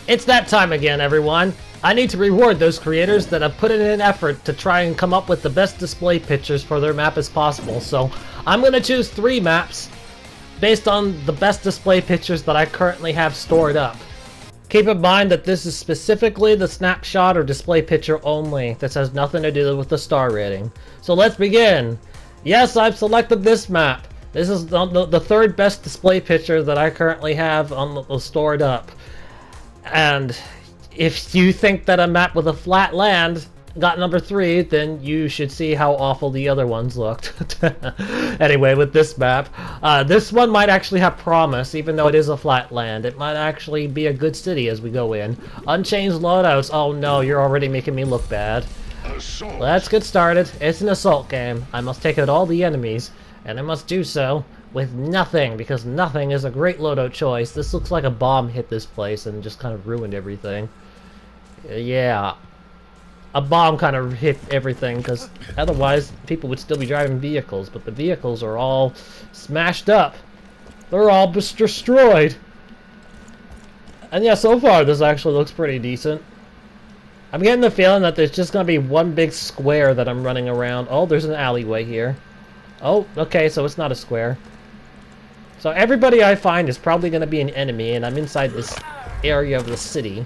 It's that time again, everyone. I need to reward those creators that have put in an effort to try and come up with the best display pictures for their map as possible. So I'm going to choose 3 maps based on the best display pictures that I currently have stored up. Keep in mind that this is specifically the snapshot or display picture only. This has nothing to do with the star rating. So let's begin. Yes, I've selected this map. This is the 3rd best display picture that I currently have stored up. And if you think that a map with a flat land got number 3, then you should see how awful the other ones looked. Anyway, with this map, this one might actually have promise, even though it is a flat land. It might actually be a good city as we go in. Unchanged loadouts. Oh no, you're already making me look bad. Assault. Let's get started. It's an assault game. I must take out all the enemies, and I must do so with nothing, because nothing is a great loadout choice. This looks like a bomb hit this place and just kind of ruined everything. Yeah. A bomb kind of hit everything, because otherwise people would still be driving vehicles, but the vehicles are all smashed up. They're all destroyed. And yeah, so far this actually looks pretty decent. I'm getting the feeling that there's just going to be one big square that I'm running around. Oh, there's an alleyway here. Oh, okay, so it's not a square. So everybody I find is probably going to be an enemy, and I'm inside this area of the city.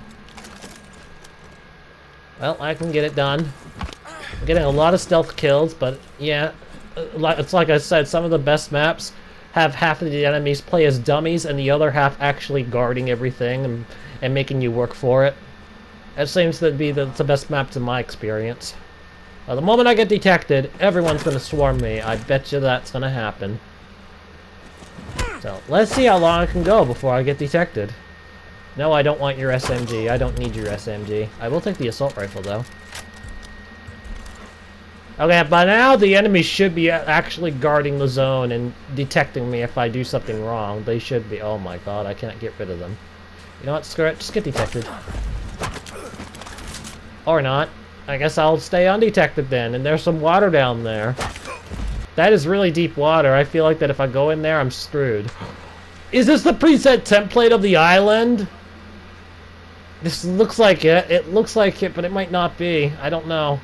Well, I can get it done. I'm getting a lot of stealth kills, but yeah, it's like I said, some of the best maps have half of the enemies play as dummies and the other half actually guarding everything and making you work for it. It seems to be the best maps in my experience. The moment I get detected, everyone's going to swarm me. I bet you that's going to happen. So, let's see how long I can go before I get detected. No, I don't want your SMG. I don't need your SMG. I will take the assault rifle, though. Okay, by now the enemy should be actually guarding the zone and detecting me if I do something wrong. They should be. Oh my god, I can't get rid of them. You know what? Screw it. Just get detected. Or not. I guess I'll stay undetected then. And there's some water down there. That is really deep water. I feel like that if I go in there, I'm screwed. Is this the preset template of the island? This looks like it. It looks like it, but it might not be. I don't know.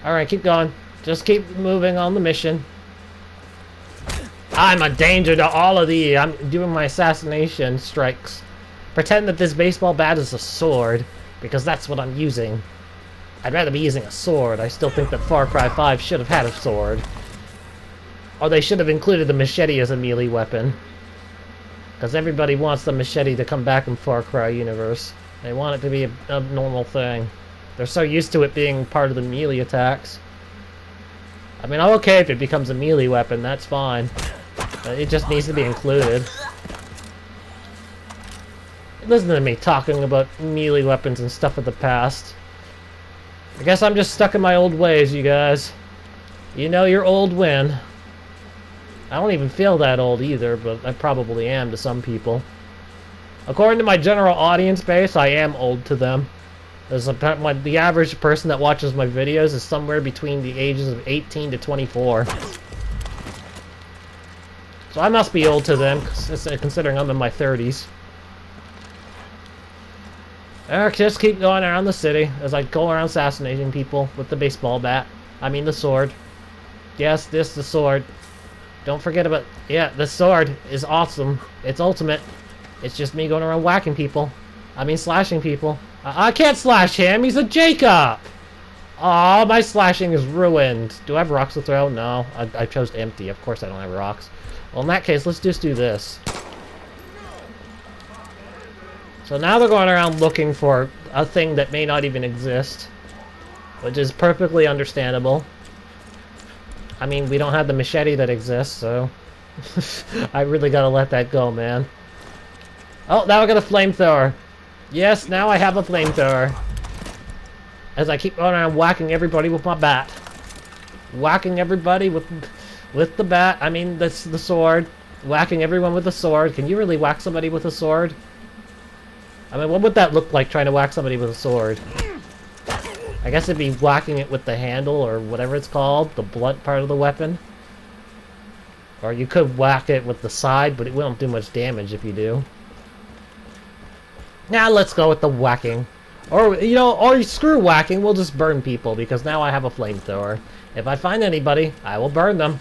Alright, keep going. Just keep moving on the mission. I'm a danger to all of thee. I'm doing my assassination strikes. Pretend that this baseball bat is a sword, because that's what I'm using. I'd rather be using a sword. I still think that Far Cry 5 should have had a sword. Or they should have included the machete as a melee weapon. Because everybody wants the machete to come back in Far Cry universe. They want it to be a normal thing. They're so used to it being part of the melee attacks. I mean, I'm okay if it becomes a melee weapon, that's fine. But it just needs to be included. Listen to me talking about melee weapons and stuff of the past. I guess I'm just stuck in my old ways, you guys. You know your old win. I don't even feel that old either, but I probably am to some people. According to my general audience base, I am old to them. The average person that watches my videos is somewhere between the ages of 18 to 24. So I must be old to them, considering I'm in my 30s. Just keep going around the city as I go around assassinating people with the baseball bat. I mean the sword. Yes, the sword. Don't forget about... Yeah, the sword is awesome. It's ultimate. It's just me going around whacking people. I mean slashing people. I can't slash him! He's a Jacob! Aw, my slashing is ruined. Do I have rocks to throw? No. I chose empty. Of course I don't have rocks. Well, in that case, let's just do this. So now they're going around looking for a thing that may not even exist. Which is perfectly understandable. I mean, we don't have the machete that exists, so... I really gotta let that go, man. Oh, now I got a flamethrower. Yes, now I have a flamethrower. As I keep going around whacking everybody with my bat. Whacking everybody with the bat. I mean, that's the sword. Whacking everyone with the sword. Can you really whack somebody with a sword? I mean, what would that look like, trying to whack somebody with a sword? I guess it'd be whacking it with the handle, or whatever it's called, the blunt part of the weapon. Or you could whack it with the side, but it won't do much damage if you do. Now let's go with the whacking. Or, you know, or screw whacking, we'll just burn people, because now I have a flamethrower. If I find anybody, I will burn them.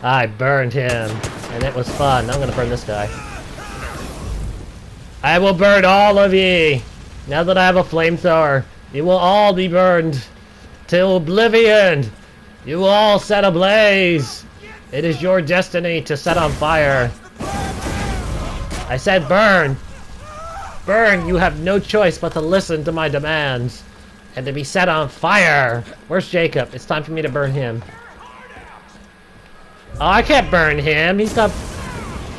I burned him, and it was fun. I'm gonna burn this guy. I will burn all of ye! Now that I have a flamethrower, you will all be burned till oblivion! You will all set ablaze! It is your destiny to set on fire. I said burn! Burn! You have no choice but to listen to my demands. And to be set on fire! Where's Jacob? It's time for me to burn him. Oh, I can't burn him! He's got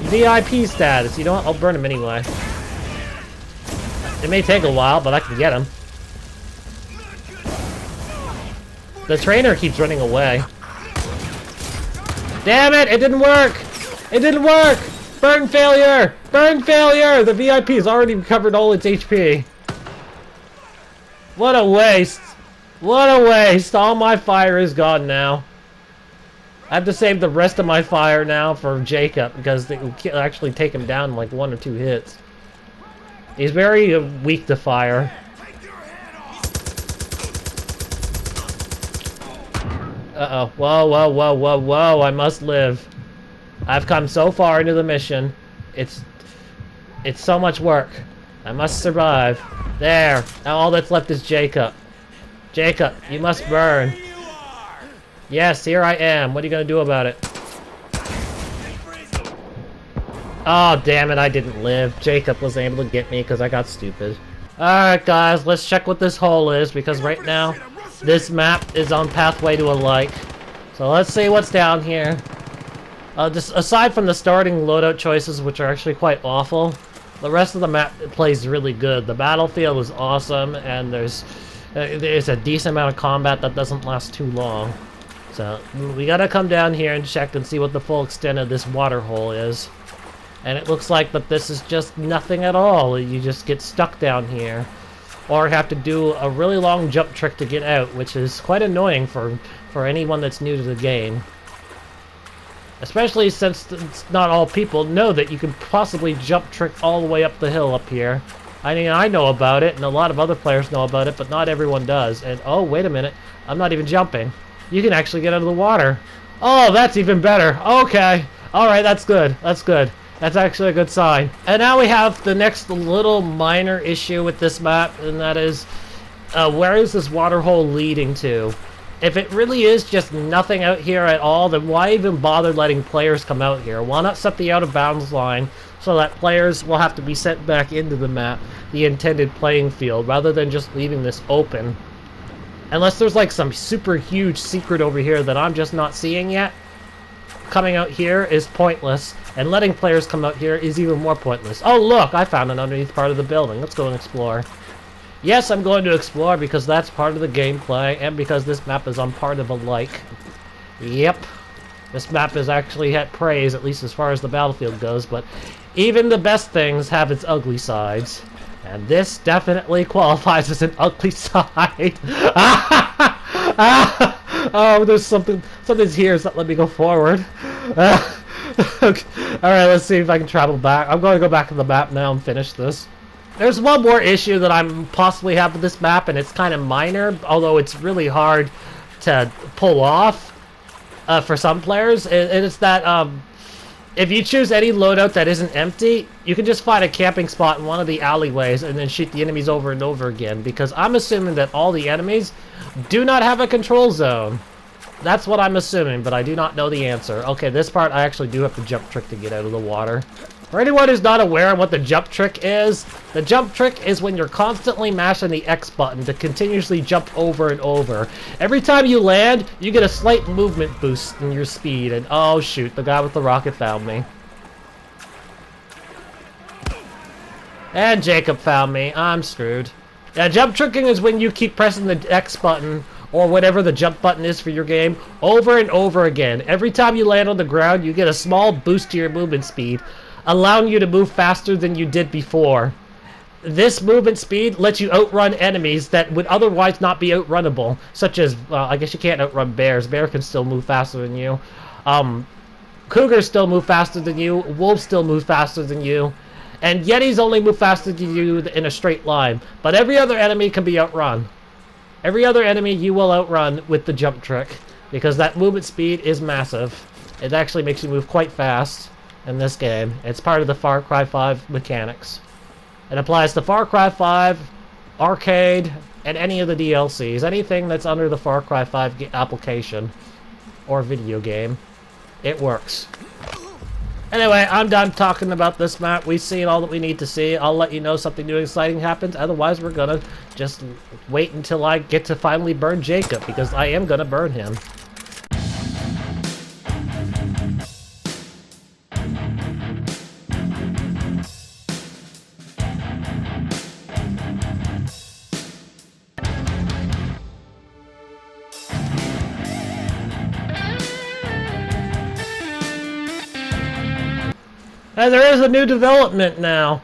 VIP status. You know what? I'll burn him anyway. It may take a while, but I can get him. The trainer keeps running away. Damn it! It didn't work! It didn't work! Burn failure! Burn failure! The VIP has already recovered all its HP. What a waste! What a waste! All my fire is gone now. I have to save the rest of my fire now for Jacob, because it will actually take him down in like 1 or 2 hits. He's very weak to fire. Uh-oh. Whoa, whoa, whoa, whoa, whoa. I must live. I've come so far into the mission. It's so much work. I must survive. There. Now all that's left is Jacob. Jacob, you must burn. Yes, here I am. What are you going to do about it? Oh, damn it. I didn't live. Jacob was able to get me because I got stupid. Alright, guys. Let's check what this hole is, because right now this map is on pathway to a like. So let's see what's down here. Just aside from the starting loadout choices, which are actually quite awful, the rest of the map plays really good. The battlefield is awesome, and there's a decent amount of combat that doesn't last too long. So we gotta come down here and check and see what the full extent of this water hole is. And it looks like that this is just nothing at all. You just get stuck down here. Or have to do a really long jump trick to get out, which is quite annoying for anyone that's new to the game. Especially since not all people know that you can possibly jump trick all the way up the hill up here. I mean, I know about it, and a lot of other players know about it, but not everyone does. And, oh, wait a minute. I'm not even jumping. You can actually get out of the water. Oh, that's even better. Okay. Alright, that's good. That's good. That's actually a good sign. And now we have the next little minor issue with this map, and that is, where is this water hole leading to? If it really is just nothing out here at all, then why even bother letting players come out here? Why not set the out of bounds line so that players will have to be sent back into the map, the intended playing field, rather than just leaving this open? Unless there's like some super huge secret over here that I'm just not seeing yet, coming out here is pointless, and letting players come out here is even more pointless. Oh look, I found an underneath part of the building. Let's go and explore. Yes, I'm going to explore because that's part of the gameplay, and because this map is on part of a like. Yep. This map has actually had praise, at least as far as the battlefield goes, but even the best things have its ugly sides. And this definitely qualifies as an ugly side. Oh, there's something's here, so let me go forward. Okay. Alright, let's see if I can travel back. I'm going to go back to the map now and finish this. There's one more issue that I'm possibly have with this map, and it's kind of minor, although it's really hard to pull off for some players. And it's that if you choose any loadout that isn't empty, you can just find a camping spot in one of the alleyways and then shoot the enemies over and over again, because I'm assuming that all the enemies do not have a control zone. That's what I'm assuming, but I do not know the answer. Okay, this part I actually do have to jump trick to get out of the water. For anyone who's not aware of what the jump trick is, the jump trick is when you're constantly mashing the X button to continuously jump over and over. Every time you land, you get a slight movement boost in your speed, and oh shoot, the guy with the rocket found me. And Jacob found me. I'm screwed. Yeah, jump tricking is when you keep pressing the X button, or whatever the jump button is for your game, over and over again. Every time you land on the ground, you get a small boost to your movement speed, allowing you to move faster than you did before. this movement speed lets you outrun enemies that would otherwise not be outrunnable, such as, well, I guess you can't outrun bears. Bear can still move faster than you. Cougars still move faster than you. Wolves still move faster than you. And Yetis only move faster than you in a straight line. But every other enemy can be outrun. Every other enemy you will outrun with the jump trick, because that movement speed is massive. It actually makes you move quite fast in this game. It's part of the Far Cry 5 mechanics. It applies to Far Cry 5, Arcade, and any of the DLCs. Anything that's under the Far Cry 5 application or video game. It works. Anyway, I'm done talking about this map. We've seen all that we need to see. I'll let you know something new and exciting happens. Otherwise, we're gonna just wait until I get to finally burn Jacob, because I am gonna burn him. And there is a new development now.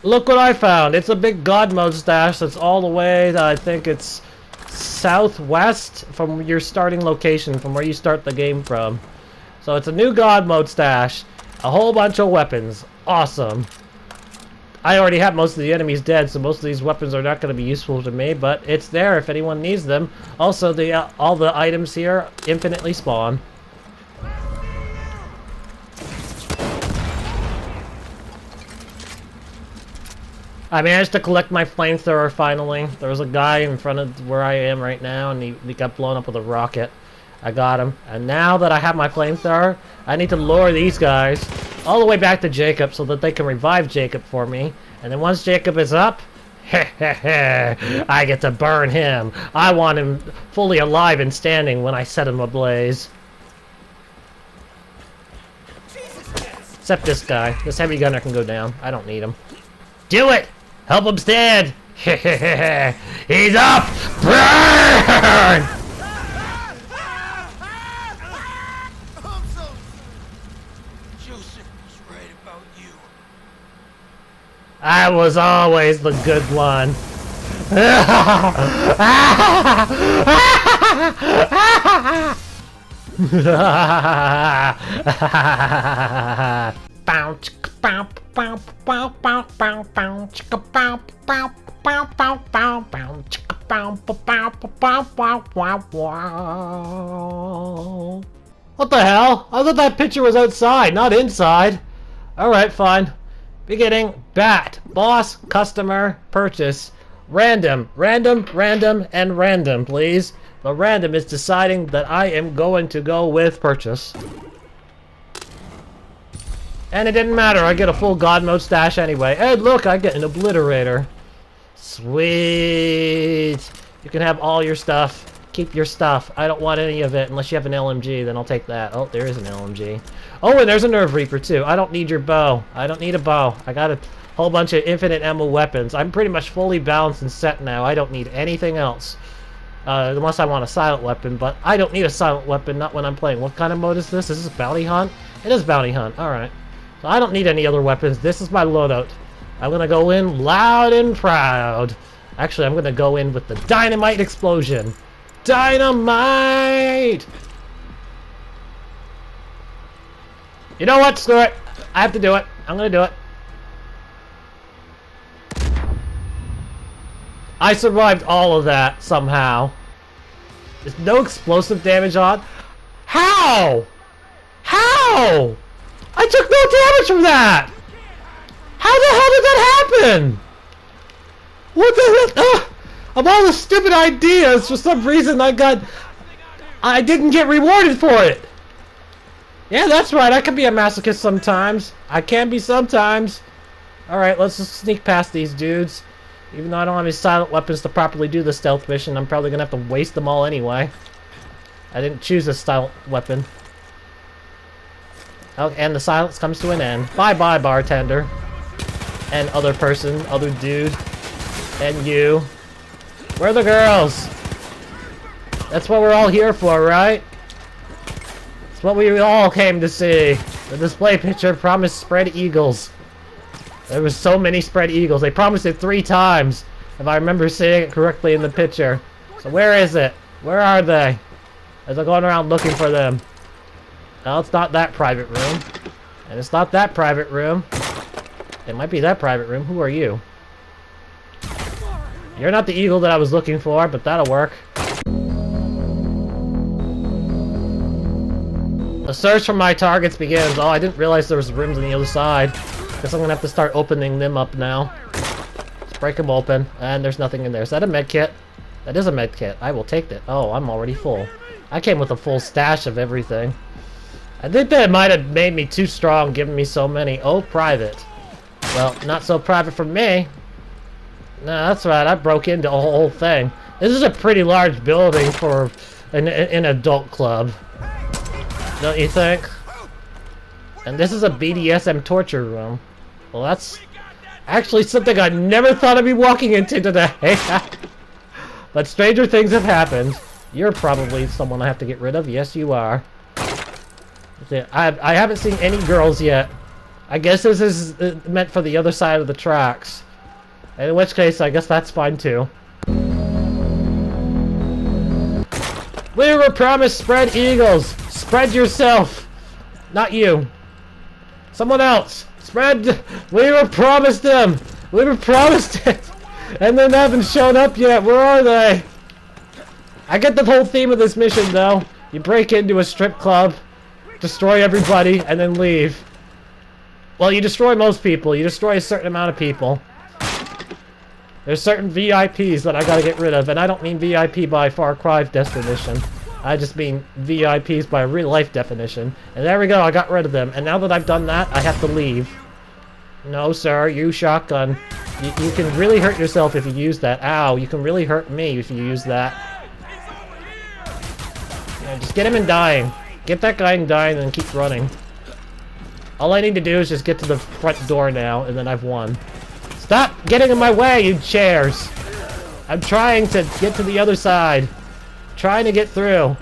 Look what I found. It's a big God mode stash that's all the way, I think it's southwest from your starting location, from where you start the game from. So it's a new God mode stash. A whole bunch of weapons. Awesome. I already have most of the enemies dead, so most of these weapons are not going to be useful to me, but it's there if anyone needs them. Also, all the items here infinitely spawn. I managed to collect my flamethrower finally. There was a guy in front of where I am right now, and he got blown up with a rocket. I got him. And now that I have my flamethrower, I need to lure these guys all the way back to Jacob so that they can revive Jacob for me. And then once Jacob is up, I get to burn him. I want him fully alive and standing when I set him ablaze. Except this guy. This heavy gunner can go down. I don't need him. Do it! Help him stand! He's up! Burn! Joseph was right about you. I was always the good one. What the hell? I thought that picture was outside, not inside. Alright, fine. Beginning. Bat. Boss. Customer. Purchase. Random. Random. Random. And random, please. The random is deciding that I am going to go with purchase. And it didn't matter, I get a full God mode stash anyway. Hey, look, I get an obliterator. Sweet. You can have all your stuff. Keep your stuff. I don't want any of it unless you have an LMG, then I'll take that. Oh, there is an LMG. Oh, and there's a Nerve Reaper too. I don't need your bow. I don't need a bow. I got a whole bunch of infinite ammo weapons. I'm pretty much fully balanced and set now. I don't need anything else. Unless I want a silent weapon, but I don't need a silent weapon, not when I'm playing. What kind of mode is this? Is this Bounty Hunt? It is Bounty Hunt, alright. So I don't need any other weapons. This is my loadout. I'm gonna go in loud and proud. Actually, I'm gonna go in with the dynamite explosion. Dynamite! You know what? Screw it. I have to do it. I'm gonna do it. I survived all of that somehow. There's no explosive damage on. How? How? I took no damage from that! How the hell did that happen? What the hell? Of all the stupid ideas, for some reason I didn't get rewarded for it. Yeah, that's right, I can be a masochist sometimes. I can be sometimes. Alright, let's just sneak past these dudes. Even though I don't have any silent weapons to properly do the stealth mission, I'm probably gonna have to waste them all anyway. I didn't choose a silent weapon. Oh, and the silence comes to an end. Bye-bye, bartender. And other person, other dude. And you. Where are the girls? That's what we're all here for, right? It's what we all came to see. The display picture promised spread eagles. There was so many spread eagles. They promised it 3 times, if I remember seeing it correctly in the picture. So where is it? Where are they? As I'm going around looking for them. No, it's not that private room. And it's not that private room. It might be that private room. Who are you? You're not the eagle that I was looking for, but that'll work. The search for my targets begins. Oh, I didn't realize there was rooms on the other side. Guess I'm gonna have to start opening them up now. Let's break them open. And there's nothing in there. Is that a med kit? That is a med kit. I will take that. Oh, I'm already full. I came with a full stash of everything. I think that might have made me too strong, giving me so many. Oh, private. Well, not so private for me. No, that's right. I broke into a whole thing. This is a pretty large building for an adult club. Don't you think? And this is a BDSM torture room. Well, that's actually something I never thought I'd be walking into today. But stranger things have happened. You're probably someone I have to get rid of. Yes, you are. I haven't seen any girls yet. I guess this is meant for the other side of the tracks. In which case, I guess that's fine too. We were promised spread eagles. Spread yourself. Not you. Someone else. Spread. We were promised them. We were promised it. And they haven't shown up yet. Where are they? I get the whole theme of this mission though. You break into a strip club, destroy everybody, and then leave. Well, you destroy most people. You destroy a certain amount of people. There's certain VIPs that I gotta get rid of, and I don't mean VIP by Far Cry definition. I just mean VIPs by real life definition. And there we go, I got rid of them. And now that I've done that, I have to leave. No, sir, you shotgun. You can really hurt yourself if you use that. Ow, you can really hurt me if you use that. Yeah, just get him in dying. Get that guy in dying and then keep running. All I need to do is just get to the front door now, and then I've won. Stop getting in my way, you chairs! I'm trying to get to the other side. Trying to get through.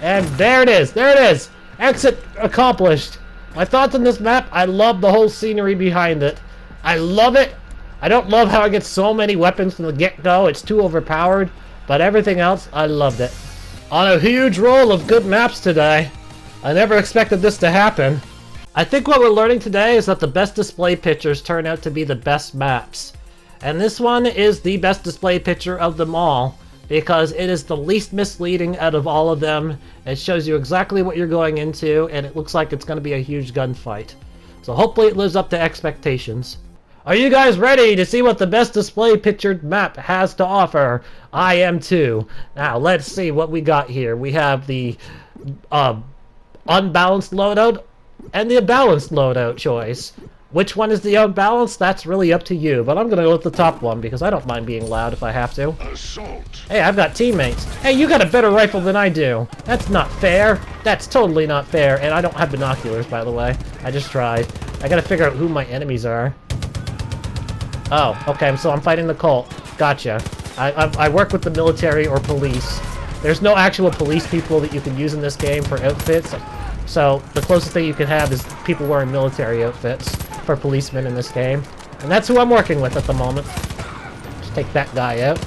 And there it is! There it is! Exit accomplished! My thoughts on this map, I love the whole scenery behind it. I love it! I don't love how I get so many weapons from the get-go. It's too overpowered. But everything else, I loved it. On a huge roll of good maps today. I never expected this to happen. I think what we're learning today is that the best display pictures turn out to be the best maps. And this one is the best display picture of them all, because it is the least misleading out of all of them. It shows you exactly what you're going into, and it looks like it's going to be a huge gunfight. So hopefully it lives up to expectations. Are you guys ready to see what the best display pictured map has to offer? I am too. Now let's see what we got here. We have the unbalanced loadout and the balanced loadout choice. Which one is the unbalanced? That's really up to you, but I'm gonna go with the top one because I don't mind being loud if I have to. Assault. Hey, I've got teammates. Hey, you got a better rifle than I do. That's not fair. That's totally not fair, and I don't have binoculars, by the way. I just tried. I gotta figure out who my enemies are. Oh, okay, so I'm fighting the cult. Gotcha. I work with the military or police. There's no actual police people that you can use in this game for outfits. So the closest thing you can have is people wearing military outfits for policemen in this game. And that's who I'm working with at the moment. Just take that guy out.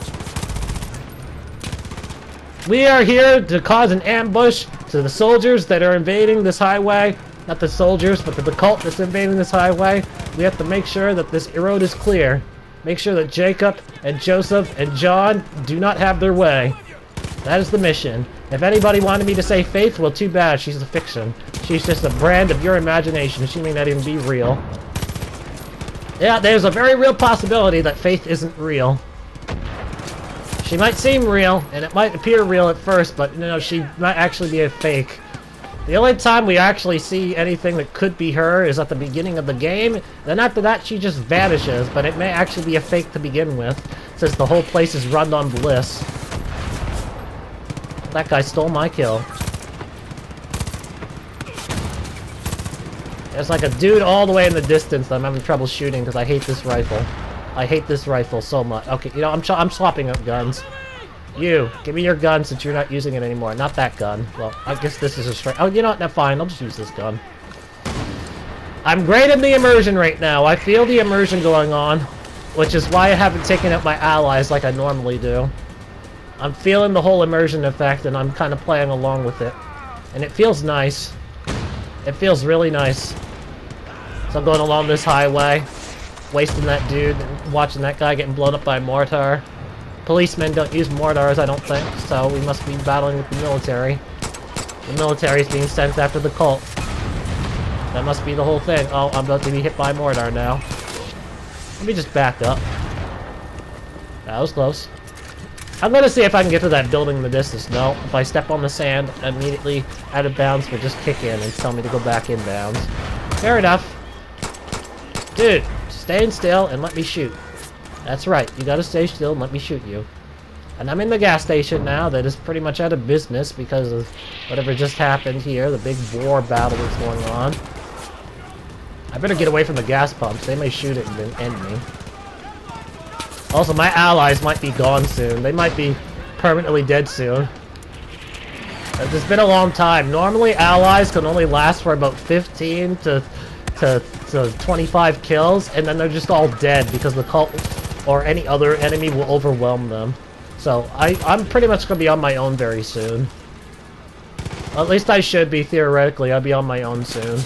We are here to cause an ambush to the soldiers that are invading this highway. Not the soldiers, but the cult that's invading this highway. We have to make sure that this road is clear. Make sure that Jacob and Joseph and John do not have their way. That is the mission. If anybody wanted me to say Faith, well, too bad. She's a fiction. She's just a brand of your imagination. She may not even be real. Yeah, there's a very real possibility that Faith isn't real. She might seem real, and it might appear real at first, but, you know, she might actually be a fake. The only time we actually see anything that could be her is at the beginning of the game. Then after that, she just vanishes, but it may actually be a fake to begin with, since the whole place is run on bliss. That guy stole my kill. There's like a dude all the way in the distance that I'm having trouble shooting because I hate this rifle. I hate this rifle so much. Okay, you know, I'm swapping up guns. You, give me your gun since you're not using it anymore. Not that gun. Well, I guess this is a straight... Oh, you know what? No, fine. I'll just use this gun. I'm great in the immersion right now. I feel the immersion going on, which is why I haven't taken out my allies like I normally do. I'm feeling the whole immersion effect, and I'm kind of playing along with it. And it feels nice. It feels really nice. So I'm going along this highway, wasting that dude, and watching that guy getting blown up by a mortar. Policemen don't use mortars, I don't think, so we must be battling with the military. The military is being sent after the cult. That must be the whole thing. Oh, I'm about to be hit by a mortar now. Let me just back up. That was close. I'm gonna see if I can get to that building in the distance. No, if I step on the sand, immediately out of bounds will just kick in and tell me to go back in bounds. Fair enough. Dude, stand still and let me shoot. That's right, you gotta stay still and let me shoot you. And I'm in the gas station now that is pretty much out of business because of whatever just happened here, the big war battle that's going on. I better get away from the gas pumps, they may shoot it and then end me. Also, my allies might be gone soon. They might be permanently dead soon. It's been a long time. Normally, allies can only last for about 15 to 25 kills, and then they're just all dead because the cult or any other enemy will overwhelm them. So, I'm pretty much going to be on my own very soon. At least I should be, theoretically. I'll be on my own soon.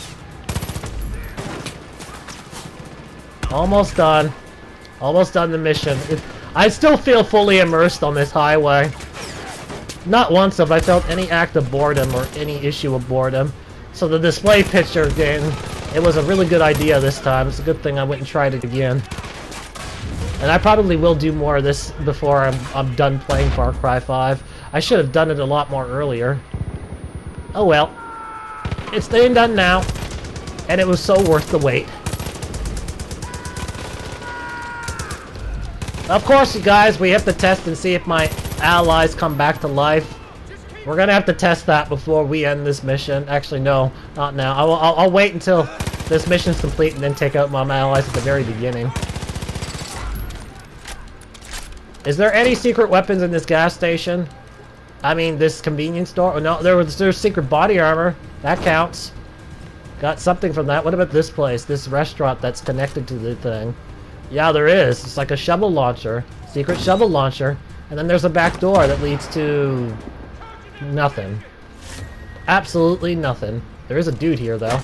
Almost done. Almost done the mission. I still feel fully immersed on this highway. Not once have I felt any act of boredom or any issue of boredom. So the display picture game, it was a really good idea this time. It's a good thing I went and tried it again. And I probably will do more of this before I'm done playing Far Cry 5. I should have done it a lot more earlier. Oh well. It's being done now. And it was so worth the wait. Of course, you guys, we have to test and see if my allies come back to life. We're gonna have to test that before we end this mission. Actually, no, not now. I'll wait until this mission's complete and then take out my allies at the very beginning. Is there any secret weapons in this gas station? I mean, this convenience store? Oh, no, there's secret body armor. That counts. Got something from that. What about this place? This restaurant that's connected to the thing? Yeah, there is. It's like a shovel launcher. Secret shovel launcher. And then there's a back door that leads to... nothing. Absolutely nothing. There is a dude here, though.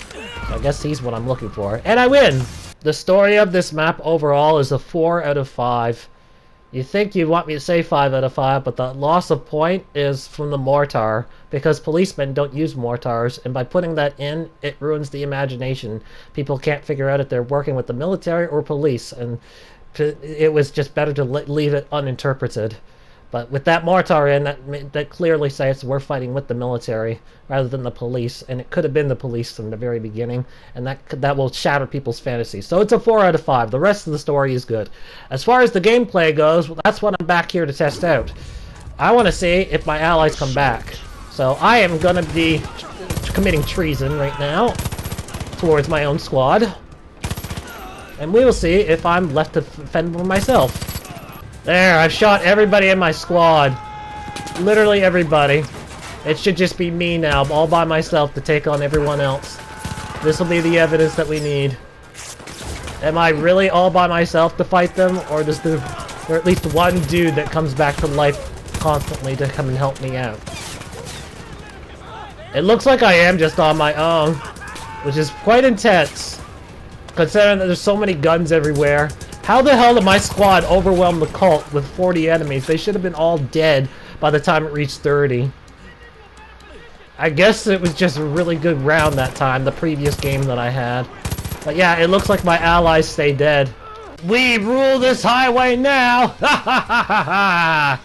So I guess he's what I'm looking for. And I win! The story of this map overall is a 4 out of 5. You think you'd want me to say 5 out of 5, but the loss of point is from the mortar, because policemen don't use mortars, and by putting that in, it ruins the imagination. People can't figure out if they're working with the military or police, and it was just better to leave it uninterpreted. But with that mortar in, that clearly says we're fighting with the military rather than the police, and it could have been the police from the very beginning, and that will shatter people's fantasies. So it's a 4 out of 5. The rest of the story is good. As far as the gameplay goes, well, that's what I'm back here to test out. I want to see if my allies come back. So I am going to be committing treason right now towards my own squad, and we will see if I'm left to fend for myself. There, I've shot everybody in my squad. Literally everybody. It should just be me now, all by myself, to take on everyone else. This will be the evidence that we need. Am I really all by myself to fight them, or does there at least one dude that comes back to life constantly to come and help me out? It looks like I am just on my own, which is quite intense, considering that there's so many guns everywhere. How the hell did my squad overwhelm the cult with 40 enemies? They should have been all dead by the time it reached 30. I guess it was just a really good round that time, the previous game that I had. But yeah, it looks like my allies stay dead. We rule this highway now! Ha ha ha ha ha!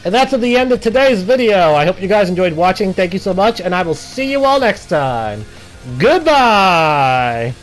And that's at the end of today's video. I hope you guys enjoyed watching. Thank you so much, and I will see you all next time. Goodbye!